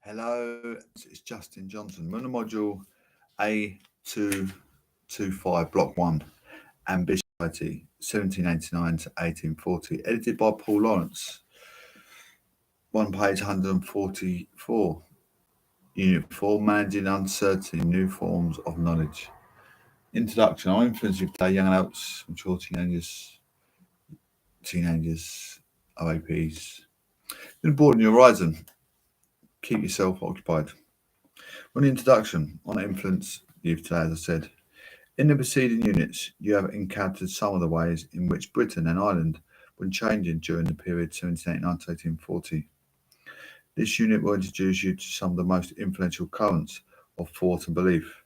Hello, it's Justin Johnson. We're on the module A225, Block 1, Ambition Society, 1789 to 1840, edited by Paul Lawrence. One page 144. Unit 4, Managing Uncertainty, New Forms of Knowledge. Introduction. Our influence of today, young adults, mature teenagers, OAPs. Been bored on your horizon. Keep yourself occupied. On the introduction, on influence youth today, as I said, in the preceding units, you have encountered some of the ways in which Britain and Ireland were changing during the period 1789 to 1840. This unit will introduce you to some of the most influential currents of thought and belief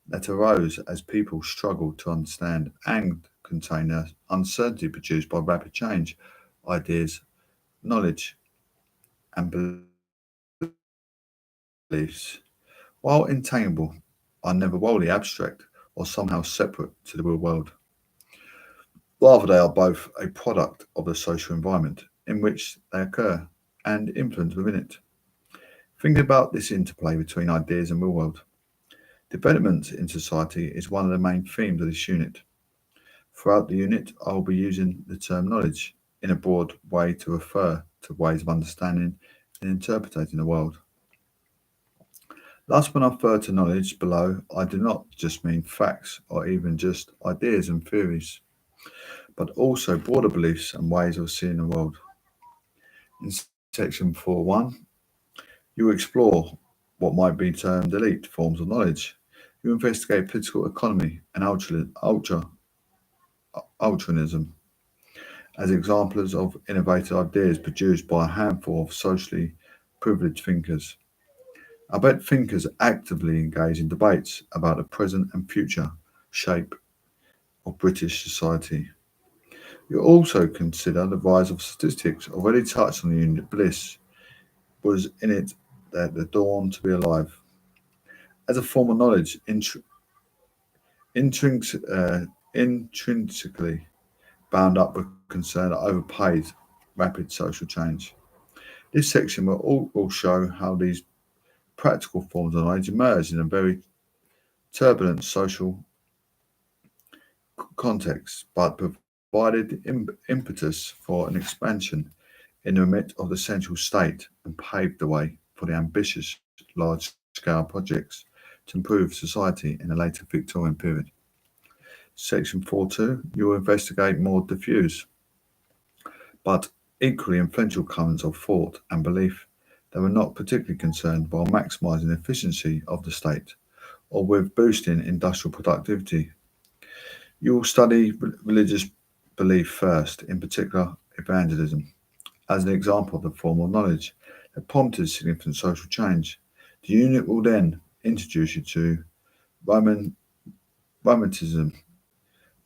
that arose as people struggled to understand and contain the uncertainty produced by rapid change, ideas, knowledge, and beliefs. While intangible, are never wholly abstract or somehow separate to the real world. Rather, they are both a product of the social environment in which they occur and influence within it. Thinking about this interplay between ideas and real world, development in society is one of the main themes of this unit. Throughout the unit, I will be using the term knowledge in a broad way to refer to ways of understanding and interpreting the world. Thus, when I refer to knowledge below, I do not just mean facts or even just ideas and theories, but also broader beliefs and ways of seeing the world. In section 4.1, you explore what might be termed elite forms of knowledge. You investigate political economy and altruism as examples of innovative ideas produced by a handful of socially privileged thinkers. I bet thinkers actively engage in debates about the present and future shape of British society. You also consider the rise of statistics, already touched on the unit bliss, was in it at the dawn to be alive. As a form of knowledge, intrinsic, intrinsically bound up with concern that overpaid rapid social change. This section will show how these practical forms of knowledge emerge in a very turbulent social context, but provided impetus for an expansion in the remit of the central state and paved the way for the ambitious large-scale projects to improve society in the later Victorian period. Section 4.2, you will investigate more diffuse but equally influential currents of thought and belief that were not particularly concerned while maximising the efficiency of the state or with boosting industrial productivity. You will study religious belief first, in particular evangelism, as an example of the form of knowledge that prompted significant social change. The unit will then introduce you to Roman Romanticism,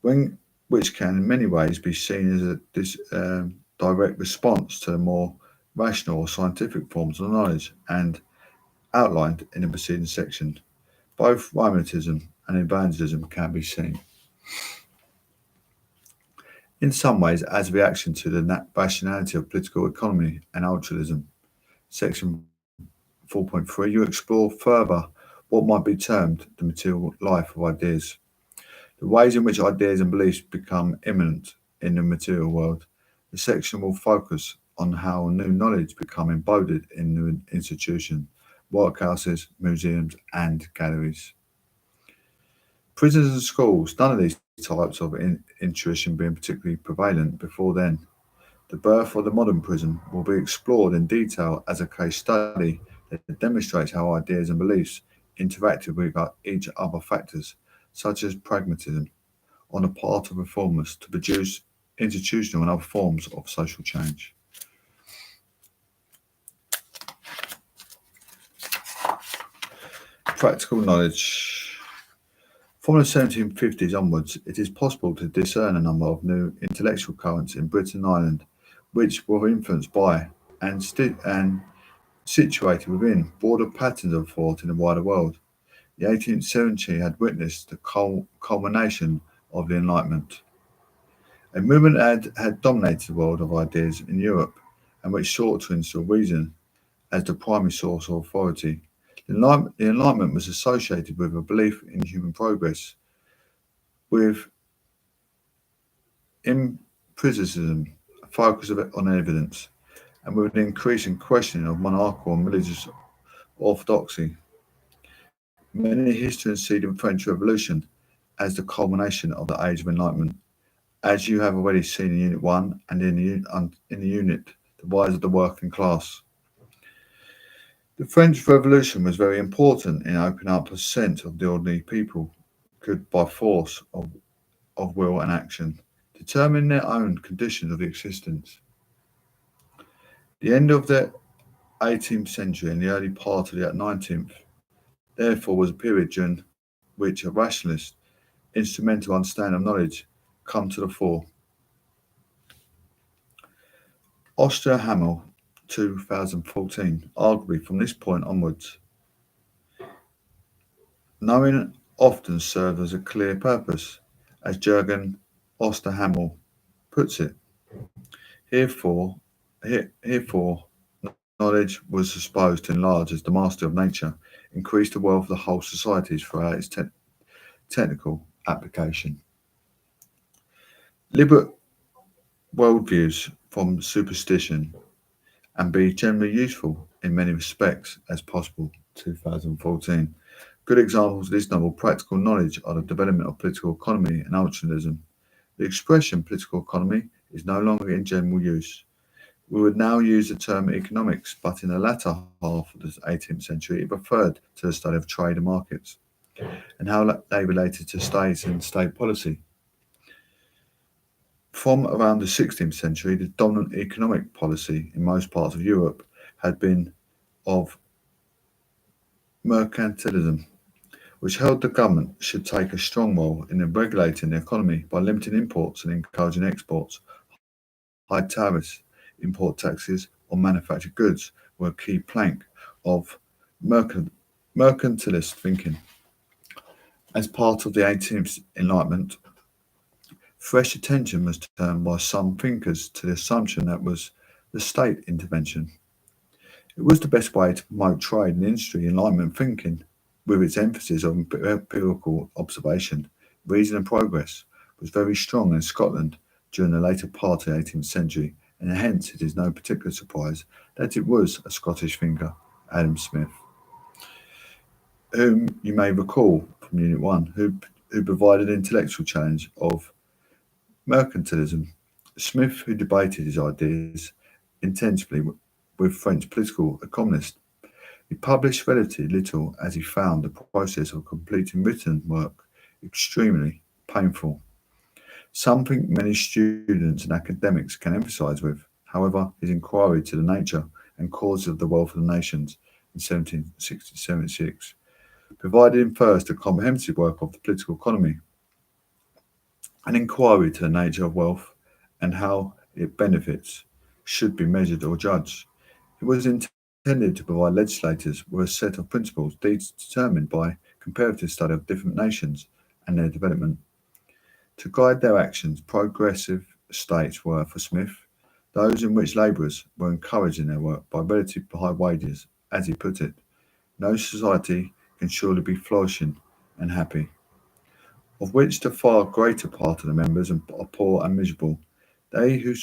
when, which can in many ways be seen as a direct response to the more rational or scientific forms of knowledge and outlined in the preceding section. Both Romanticism and evangelism can be seen in some ways as a reaction to the rationality of political economy and altruism. Section 4.3, you explore further what might be termed the material life of ideas, the ways in which ideas and beliefs become immanent in the material world. The section will focus on how new knowledge become embodied in new institutions, workhouses, museums, and galleries. Prisons and schools, none of these types of intuition being particularly prevalent before then. The birth of the modern prison will be explored in detail as a case study that demonstrates how ideas and beliefs interacted with each other factors, such as pragmatism, on the part of reformers to produce institutional and other forms of social change. Practical knowledge. From the 1750s onwards, it is possible to discern a number of new intellectual currents in Britain and Ireland, which were influenced by and situated within broader patterns of thought in the wider world. The 18th century had witnessed the culmination of the Enlightenment, a movement that had dominated the world of ideas in Europe and which sought to instill reason as the primary source of authority. The Enlightenment was associated with a belief in human progress, with empiricism, a focus on evidence, and with an increasing questioning of monarchical and religious orthodoxy. Many historians see the French Revolution as the culmination of the Age of Enlightenment, as you have already seen in Unit 1 and in the unit, The Rise of the Working Class. The French Revolution was very important in opening up a sense of the ordinary people could, by force of will and action, determine their own conditions of existence. The end of the 18th century and the early part of the 19th, therefore, was a period during which a rationalist, instrumental understanding of knowledge come to the fore. Osterhammer, 2014. Arguably, from this point onwards, knowing often served as a clear purpose, as Jürgen Osterhammer puts it. Herefore, knowledge was supposed to enlarge as the master of nature, increase the wealth of the whole societies throughout its technical application. Liberate worldviews from superstition and be generally useful in many respects as possible. 2014. Good examples of this novel practical knowledge are the development of political economy and altruism. The expression political economy is no longer in general use. We would now use the term economics, but in the latter half of the 18th century it referred to the study of trade and markets and how they related to states and state policy. From around the 16th century, the dominant economic policy in most parts of Europe had been of mercantilism, which held the government should take a strong role in regulating the economy by limiting imports and encouraging exports. High tariffs, import taxes on manufactured goods were a key plank of mercantilist thinking. As part of the 18th Enlightenment, fresh attention was turned by some thinkers to the assumption that was the state intervention. It was the best way to promote trade and industry. Enlightenment thinking, with its emphasis on empirical observation, reason and progress, was very strong in Scotland during the later part of the 18th century, and hence it is no particular surprise that it was a Scottish thinker, Adam Smith, whom you may recall from Unit 1, who provided an intellectual challenge of mercantilism. Smith, who debated his ideas intensively with French political economists, he published relatively little as he found the process of completing written work extremely painful, something many students and academics can emphasize with. However, his inquiry to the nature and causes of the wealth of the nations in 1776 provided him first a comprehensive work of the political economy, an inquiry to the nature of wealth and how its benefits should be measured or judged. It was intended to provide legislators with a set of principles determined by comparative study of different nations and their development. To guide their actions, progressive states were, for Smith, those in which labourers were encouraged in their work by relatively high wages. As he put it, no society can surely be flourishing and happy, of which the far greater part of the members are poor and miserable. They who,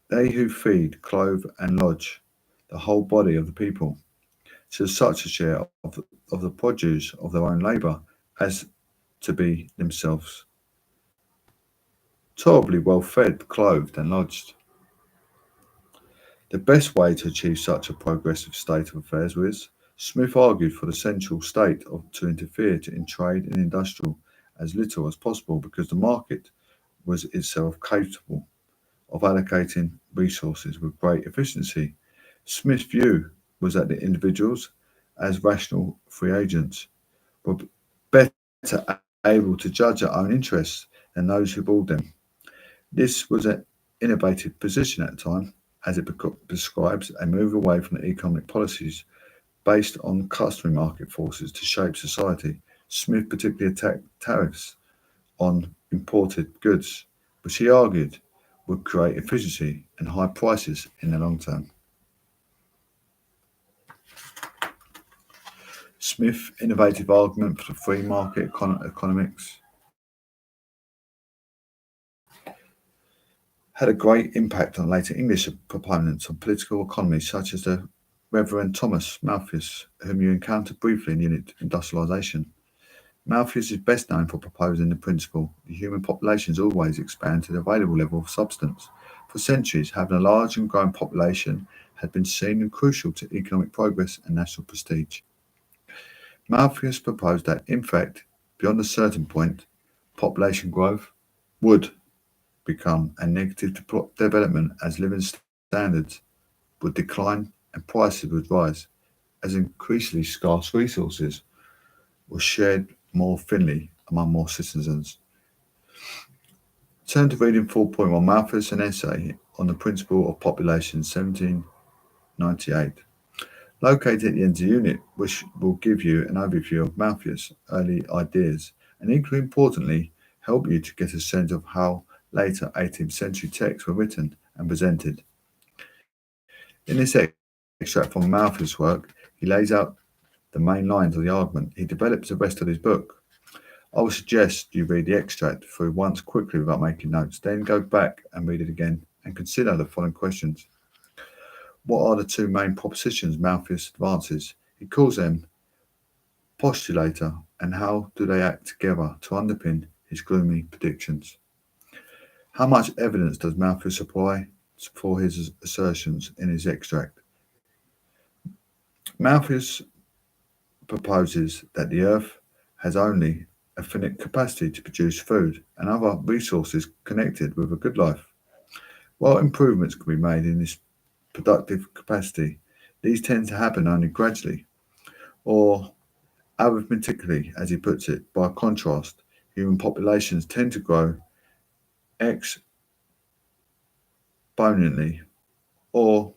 they who feed, clothe, and lodge the whole body of the people, to such a share of the produce of their own labour as to be themselves tolerably well fed, clothed, and lodged. The best way to achieve such a progressive state of affairs was, Smith argued, for the central state to interfere in trade and industrial as little as possible because the market was itself capable of allocating resources with great efficiency. Smith's view was that the individuals, as rational free agents, were better able to judge their own interests than those who ruled them. This was an innovative position at the time, as it prescribes a move away from the economic policies based on customary market forces to shape society. Smith particularly attacked tariffs on imported goods, which he argued would create efficiency and high prices in the long term. Smith's innovative argument for free market economics had a great impact on later English proponents of political economy, such as the Reverend Thomas Malthus, whom you encountered briefly in Unit Industrialisation. Malthus is best known for proposing the principle the human populations always expand to the available level of substance. For centuries, having a large and growing population had been seen as crucial to economic progress and national prestige. Malthus proposed that, in fact, beyond a certain point, population growth would become a negative development as living standards would decline and prices would rise as increasingly scarce resources were shared more thinly among more citizens. Turn to reading 4.1 Malthus, an essay on the principle of population, 1798. Located at the end of the unit, which will give you an overview of Malthus' early ideas and, equally importantly, help you to get a sense of how later 18th century texts were written and presented. In this extract from Malthus' work, he lays out the main lines of the argument. He develops the rest of his book. I would suggest you read the extract through once quickly without making notes, then go back and read it again and consider the following questions. What are the two main propositions Malthus advances? He calls them postulator, and how do they act together to underpin his gloomy predictions? How much evidence does Malthus supply for his assertions in his extract? Malthus proposes that the earth has only a finite capacity to produce food and other resources connected with a good life. While improvements can be made in this productive capacity, these tend to happen only gradually, or arithmetically, as he puts it. By contrast, human populations tend to grow exponentially or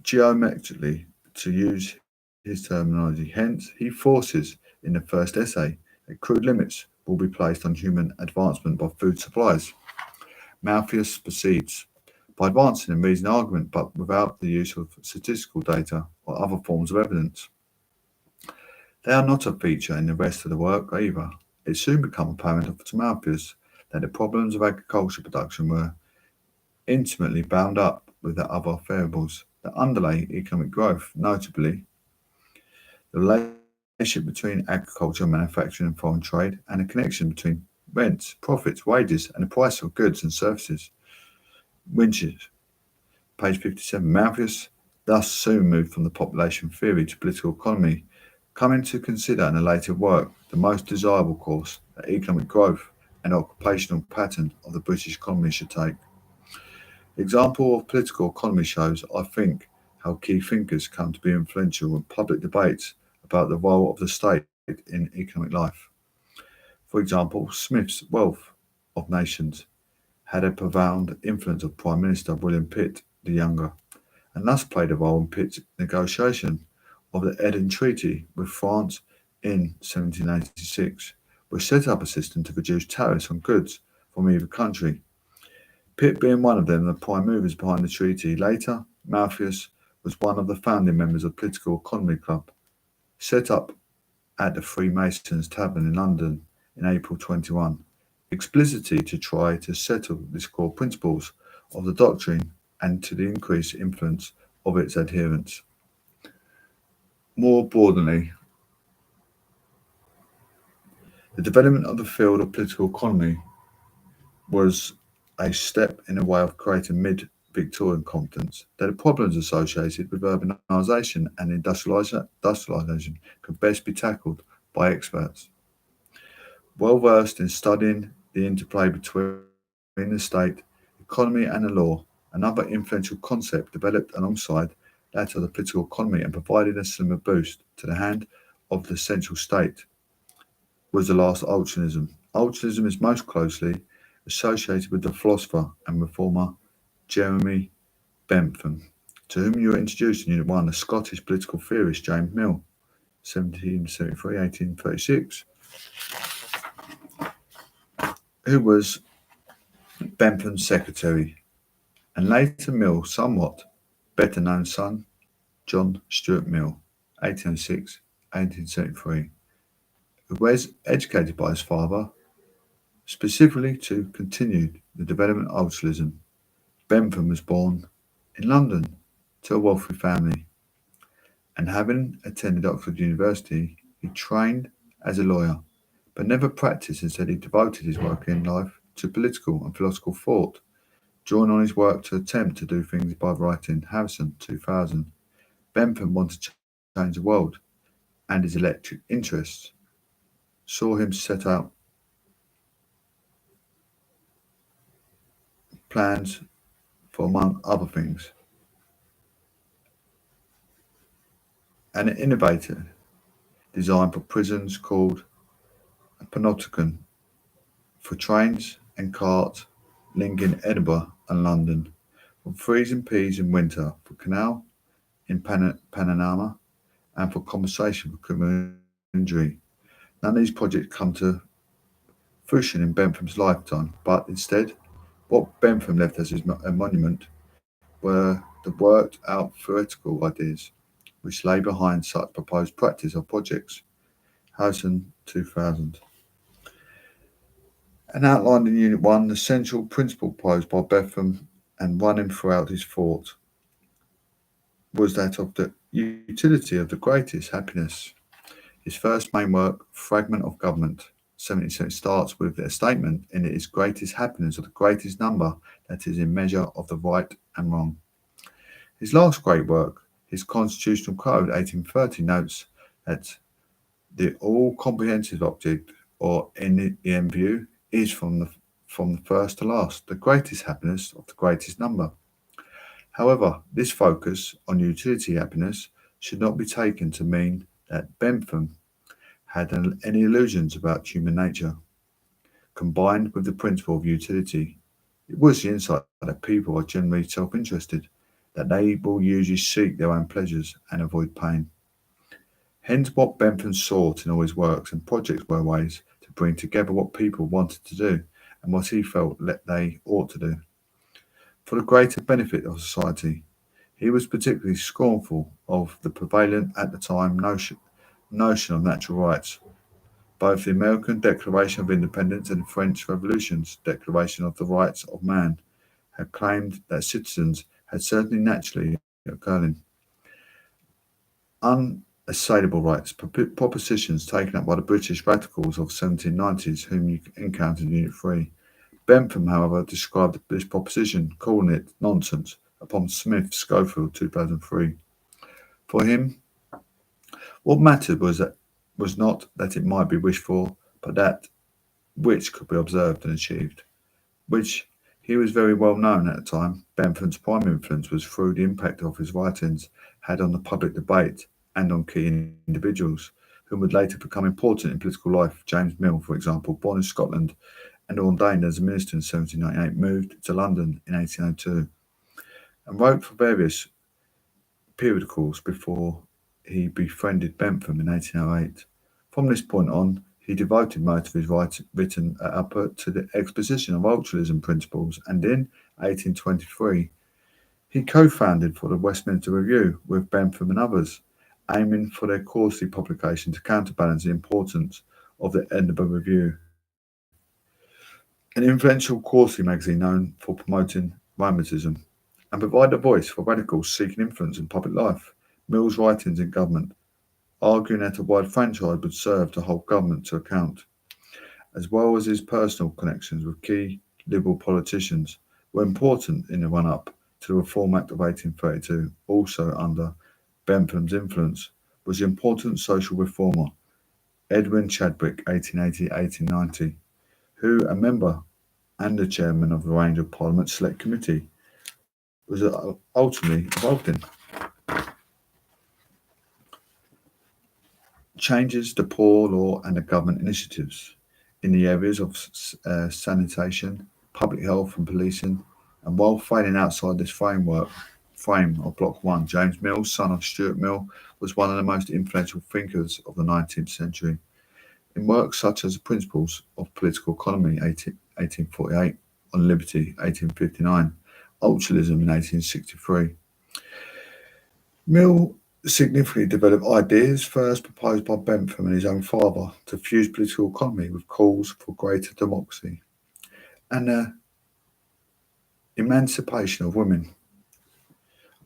geometrically, to use his terminology. Hence, he forces in the first essay that crude limits will be placed on human advancement by food supplies. Malthus proceeds by advancing a reasoned argument, but without the use of statistical data or other forms of evidence. They are not a feature in the rest of the work either. It soon became apparent to Malthus that the problems of agricultural production were intimately bound up with the other variables that underlay economic growth, notably the relationship between agriculture, manufacturing and foreign trade, and the connection between rents, profits, wages, and the price of goods and services. Winches, page 57. Malthus thus soon moved from the population theory to political economy, coming to consider in a later work the most desirable course that economic growth and occupational pattern of the British economy should take. The example of political economy shows, I think, how key thinkers come to be influential in public debates about the role of the state in economic life. For example, Smith's Wealth of Nations had a profound influence on Prime Minister William Pitt the Younger, and thus played a role in Pitt's negotiation of the Eden Treaty with France in 1786, which set up a system to reduce tariffs on goods from either country. Pitt being one of them, the prime movers behind the treaty. Later, Malthus was one of the founding members of the Political Economy Club, set up at the Freemasons Tavern in London in April 21, explicitly to try to settle the core principles of the doctrine and to the increased influence of its adherents. More broadly, the development of the field of political economy was a step in the way of creating mid-Victorian confidence that the problems associated with urbanisation and industrialisation could best be tackled by experts well versed in studying the interplay between the state, economy and the law. Another influential concept developed alongside that of the political economy and provided a similar boost to the hand of the central state was the last Altruism. Altruism is most closely associated with the philosopher and reformer Jeremy Bentham, to whom you were introduced in Unit 1, the Scottish political theorist James Mill, 1773-1836, who was Bentham's secretary, and later Mill's somewhat better known son, John Stuart Mill, 1806 1873, who was educated by his father specifically to continue the development of altruism. Bentham was born in London to a wealthy family, and having attended Oxford University, he trained as a lawyer, but never practiced. Instead, he devoted his working life to political and philosophical thought, drawing on his work to attempt to do things by writing Harrison 2000. Bentham wanted to change the world, and his electric interests saw him set out plans for, among other things, an innovator design for prisons called a panopticon for trains and carts linking Edinburgh and London, for freezing peas in winter, for canal in Panama, and for compensation for criminal injury. None of these projects come to fruition in Bentham's lifetime, but instead, what Bentham left as a monument were the worked out theoretical ideas which lay behind such proposed practice of projects. Harrison 2000. And outlined in Unit 1 the central principle posed by Bentham and running throughout his thought was that of the utility of the greatest happiness. His first main work, Fragment of Government, 1770, starts with a statement in it is greatest happiness of the greatest number that is in measure of the right and wrong. His last great work, his Constitutional Code, 1830, notes that the all-comprehensive object, or in view, is from the first to last, the greatest happiness of the greatest number. However, this focus on utility happiness should not be taken to mean that Bentham had any illusions about human nature. Combined with the principle of utility, it was the insight that people are generally self-interested, that they will usually seek their own pleasures and avoid pain. Hence, what Bentham sought in all his works and projects were ways to bring together what people wanted to do and what he felt that they ought to do, for the greater benefit of society. He was particularly scornful of the prevalent at the time notion of natural rights. Both the American Declaration of Independence and the French Revolution's Declaration of the Rights of Man had claimed that citizens had certainly naturally occurring unassailable rights, propositions taken up by the British radicals of the 1790s, whom you encountered in Unit 3. Bentham, however, described this proposition, calling it nonsense, upon Smith Schofield 2003. For him, what mattered was not that it might be wished for, but that which could be observed and achieved, which he was very well known at the time. Bentham's prime influence was through the impact of his writings had on the public debate and on key individuals, who would later become important in political life. James Mill, for example, born in Scotland and ordained as a minister in 1798, moved to London in 1802 and wrote for various periodicals before he befriended Bentham in 1808. From this point on, he devoted most of his written output to the exposition of altruism principles, and in 1823 he co-founded for the Westminster Review with Bentham and others, aiming for their quarterly publication to counterbalance the importance of the Edinburgh Review, an influential quarterly magazine known for promoting Romanticism, and provide a voice for radicals seeking influence in public life. Mill's writings in government, arguing that a wide franchise would serve to hold government to account, as well as his personal connections with key Liberal politicians, were important in the run-up to the Reform Act of 1832. Also under Bentham's influence was the important social reformer Edwin Chadwick, 1880-1890, who, a member and the chairman of the Range of Parliament Select Committee, was ultimately involved in. Changes to poor law and the government initiatives in the areas of sanitation, public health and policing, and while failing outside this frame of Block 1, James Mill, son of Stuart Mill, was one of the most influential thinkers of the 19th century. In works such as The Principles of Political Economy, 1848, On Liberty, 1859, Altruism in 1863, Mill significantly developed ideas first proposed by Bentham and his own father to fuse political economy with calls for greater democracy and the emancipation of women.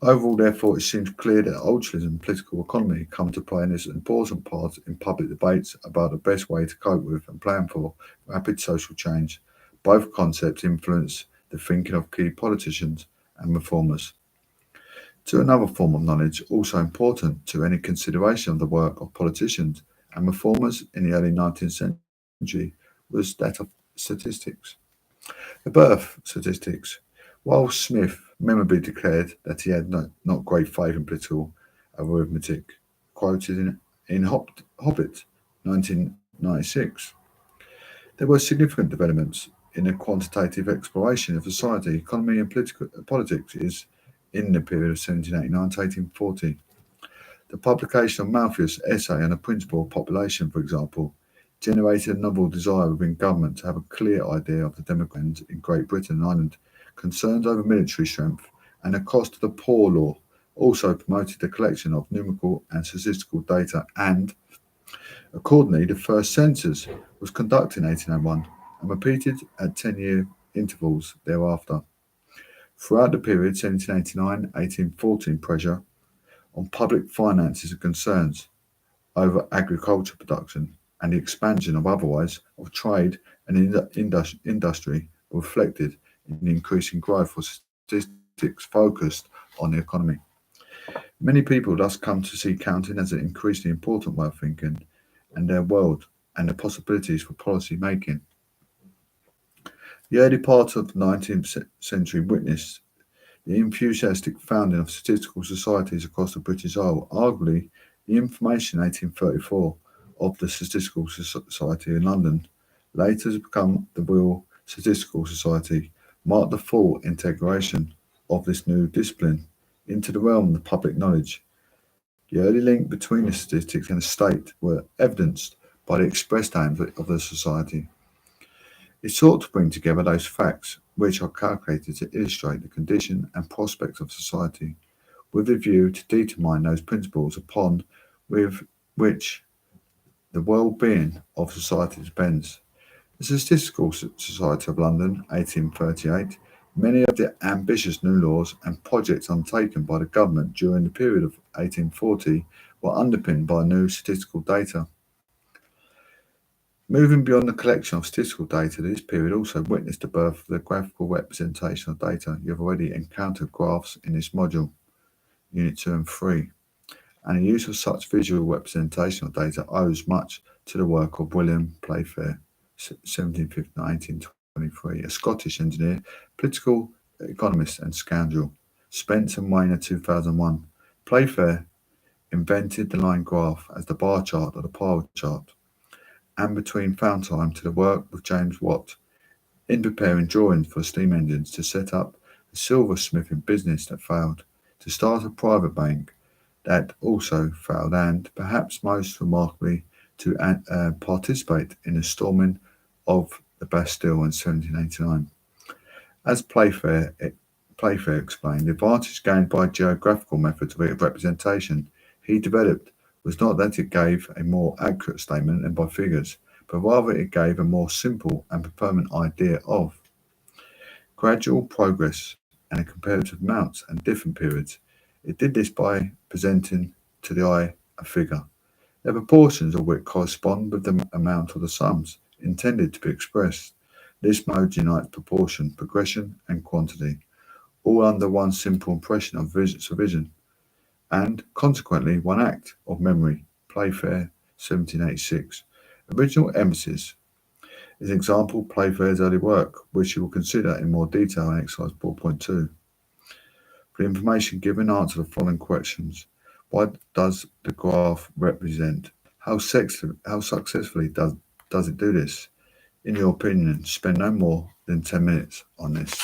Overall, therefore, it seems clear that altruism and political economy come to play an important part in public debates about the best way to cope with and plan for rapid social change. Both concepts influence the thinking of key politicians and reformers. To another form of knowledge, also important to any consideration of the work of politicians and reformers in the early 19th century, was that of statistics. The birth statistics. While Smith memorably declared that he had not great faith in political arithmetic, quoted in Hobbit 1996, there were significant developments in the quantitative exploration of society, economy, and politics is in the period of 1789 to 1840. The publication of Malthus' essay on the principle of population, for example, generated a novel desire within government to have a clear idea of the demographics in Great Britain and Ireland. Concerns over military strength and the cost of the poor law also promoted the collection of numerical and statistical data, and accordingly the first census was conducted in 1801 and repeated at 10-year intervals thereafter. Throughout the period 1789-1814, pressure on public finances and concerns over agriculture production and the expansion of otherwise of trade and industry were reflected in the increasing growth of statistics focused on the economy. Many people thus come to see counting as an increasingly important way of thinking and their world and the possibilities for policy making. The early part of the 19th century witnessed the enthusiastic founding of statistical societies across the British Isles. Arguably, the Information 1834 of the Statistical Society in London, later to become the Royal Statistical Society, marked the full integration of this new discipline into the realm of public knowledge. The early link between the statistics and the state were evidenced by the expressed aims of the society. It sought to bring together those facts which are calculated to illustrate the condition and prospects of society, with a view to determine those principles upon with which the well-being of society depends. The Statistical Society of London, 1838, many of the ambitious new laws and projects undertaken by the government during the period of 1840 were underpinned by new statistical data. Moving beyond the collection of statistical data, this period also witnessed the birth of the graphical representation of data. You have already encountered graphs in this module, Unit 2 and 3, and the use of such visual representation of data owes much to the work of William Playfair, 1750-1823, a Scottish engineer, political economist and scoundrel. Spence and Weiner, 2001. Playfair invented the line graph as the bar chart or the pie chart, and between found time to the work with James Watt in preparing drawings for steam engines, to set up a silversmithing business that failed, to start a private bank that also failed, and, perhaps most remarkably, to participate in the storming of the Bastille in 1789. As Playfair explained, the advantage gained by geographical methods of representation he developed was not that it gave a more accurate statement than by figures, but rather it gave a more simple and permanent idea of gradual progress and a comparative amounts and different periods. It did this by presenting to the eye a figure, the proportions of which correspond with the amount of the sums intended to be expressed. This mode unites proportion, progression, and quantity, all under one simple impression of vision, and consequently one act of memory. Playfair, 1786. Original emphasis is an example of Playfair's early work, which you will consider in more detail in exercise 4.2. For the information given, answer the following questions. What does the graph represent? How successfully does it do this? In your opinion, spend no more than 10 minutes on this.